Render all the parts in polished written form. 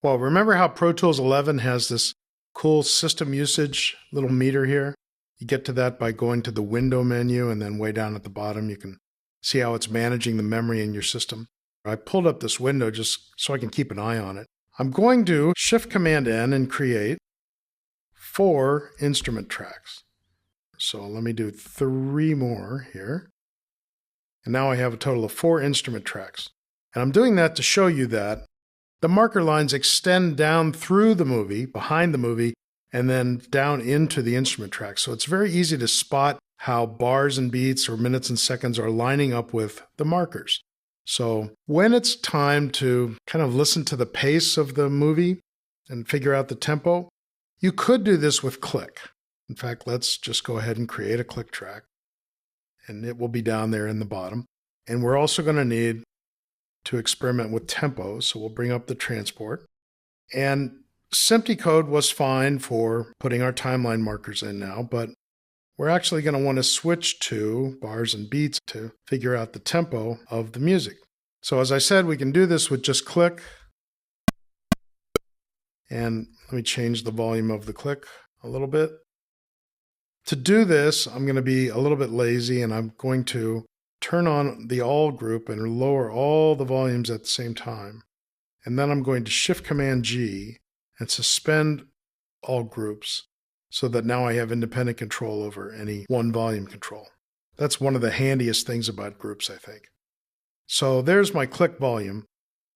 Well, remember how Pro Tools 11 has this cool system usage little meter here? You get to that by going to the window menu, and then way down at the bottom, you can see how it's managing the memory in your system. I pulled up this window just so I can keep an eye on it. I'm going to Shift-Command-N and create 4 instrument tracks. So let me do 3 more here. And now I have a total of 4 instrument tracks. And I'm doing that to show you that the marker lines extend down through the movie, behind the movie, and then down into the instrument track. So it's very easy to spot how bars and beats or minutes and seconds are lining up with the markers. So when it's time to kind of listen to the pace of the movie and figure out the tempo, you could do this with click. In fact, let's just go ahead and create a click track, and it will be down there in the bottom. And we're also going to need to experiment with tempo, so we'll bring up the transport. And SMPTE was fine for putting our timeline markers in now, but we're actually going to want to switch to bars and beats to figure out the tempo of the music. So as I said, we can do this with just click. And let me change the volume of the click a little bit. To do this, I'm going to be a little bit lazy, and I'm going to turn on the all group and lower all the volumes at the same time. And then I'm going to Shift-Command-G and suspend all groups so that now I have independent control over any one volume control. That's one of the handiest things about groups, I think. So there's my click volume.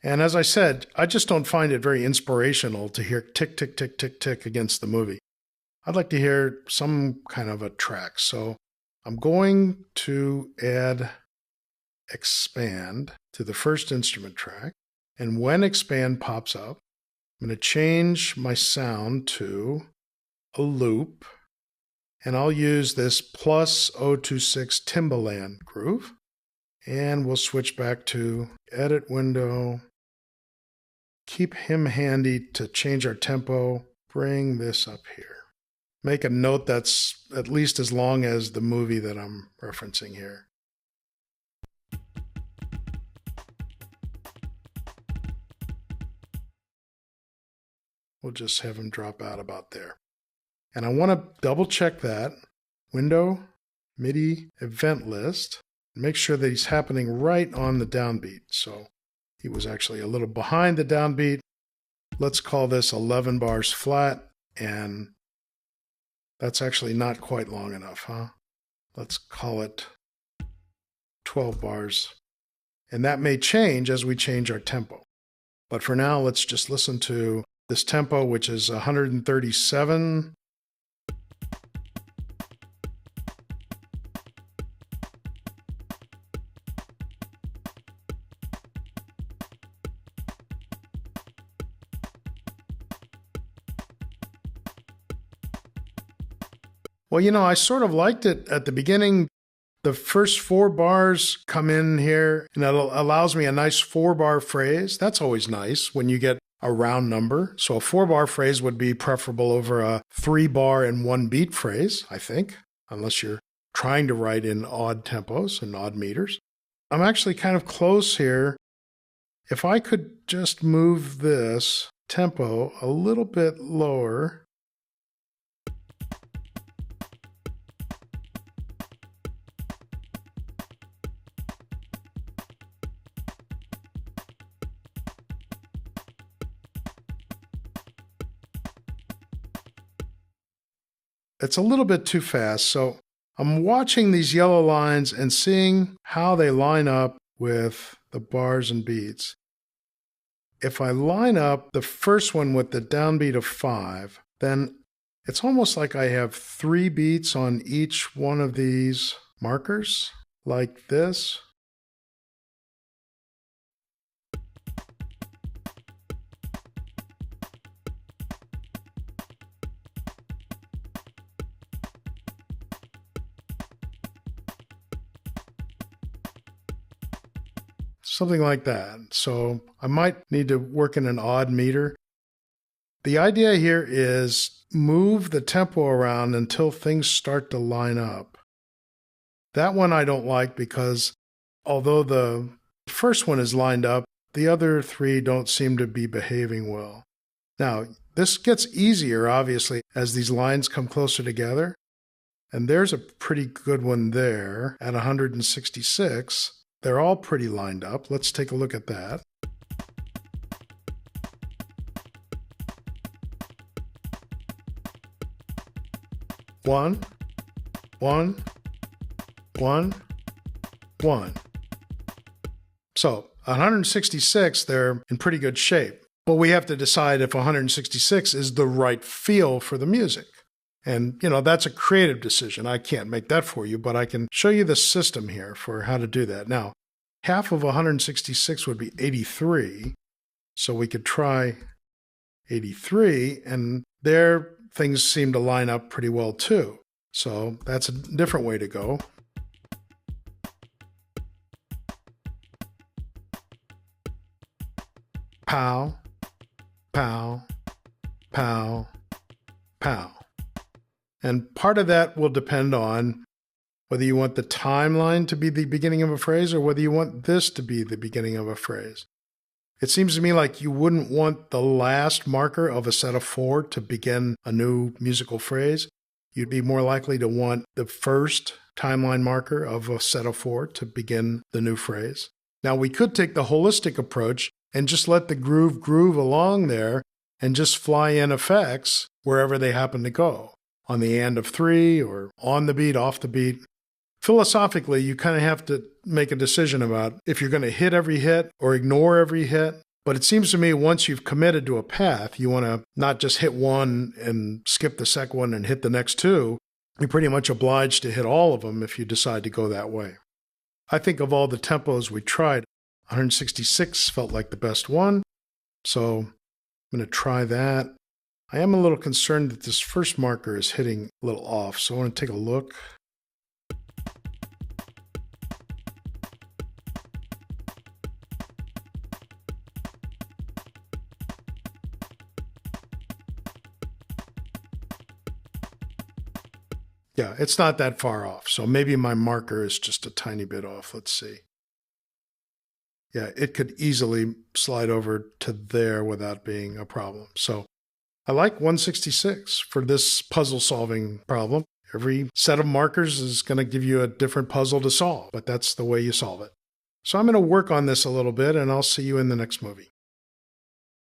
And as I said, I just don't find it very inspirational to hear tick, tick, tick, tick, tick against the movie. I'd like to hear some kind of a track. So I'm going to add expand to the first instrument track. And when expand pops up, I'm going to change my sound to a loop. And I'll use this plus 026 Timbaland groove. And we'll switch back to edit window. Keep him handy to change our tempo. Bring this up here. Make a note that's at least as long as the movie that I'm referencing here. We'll just have him drop out about there. And I want to double check that. Window, MIDI, event list. Make sure that he's happening right on the downbeat. So he was actually a little behind the downbeat. Let's call this 11 bars flat, and that's actually not quite long enough, huh? Let's call it 12 bars. And that may change as we change our tempo. But for now, let's just listen to this tempo, which is 137. Well, you know, I sort of liked it at the beginning. The first 4 bars come in here, and it allows me a nice 4-bar phrase. That's always nice when you get a round number. So a 4-bar phrase would be preferable over a 3-bar and 1-beat phrase, I think, unless you're trying to write in odd tempos and odd meters. I'm actually kind of close here. If I could just move this tempo a little bit lower. It's a little bit too fast, so I'm watching these yellow lines and seeing how they line up with the bars and beats. If I line up the first one with the downbeat of 5, then it's almost like I have 3 beats on each one of these markers, like this. Something like that. So I might need to work in an odd meter. The idea here is move the tempo around until things start to line up. That one I don't like because although the first one is lined up, the other 3 don't seem to be behaving well. Now, this gets easier, obviously, as these lines come closer together. And there's a pretty good one there at 166. They're all pretty lined up. Let's take a look at that. One, one, one, one. So 166, they're in pretty good shape. But we have to decide if 166 is the right feel for the music. And, that's a creative decision. I can't make that for you, but I can show you the system here for how to do that. Now, half of 166 would be 83. So we could try 83, and there things seem to line up pretty well too. So that's a different way to go. Pow, pow, pow, pow. And part of that will depend on whether you want the timeline to be the beginning of a phrase or whether you want this to be the beginning of a phrase. It seems to me like you wouldn't want the last marker of a set of 4 to begin a new musical phrase. You'd be more likely to want the first timeline marker of a set of 4 to begin the new phrase. Now, we could take the holistic approach and just let the groove along there and just fly in effects wherever they happen to go, on the end of 3 or on the beat, off the beat. Philosophically, you kind of have to make a decision about if you're going to hit every hit or ignore every hit. But it seems to me once you've committed to a path, you want to not just hit one and skip the second one and hit the next 2. You're pretty much obliged to hit all of them if you decide to go that way. I think of all the tempos we tried, 166 felt like the best one. So I'm going to try that. I am a little concerned that this first marker is hitting a little off, so I want to take a look. Yeah, it's not that far off, so maybe my marker is just a tiny bit off. Let's see. Yeah, it could easily slide over to there without being a problem. So I like 166 for this puzzle-solving problem. Every set of markers is going to give you a different puzzle to solve, but that's the way you solve it. So I'm going to work on this a little bit, and I'll see you in the next movie.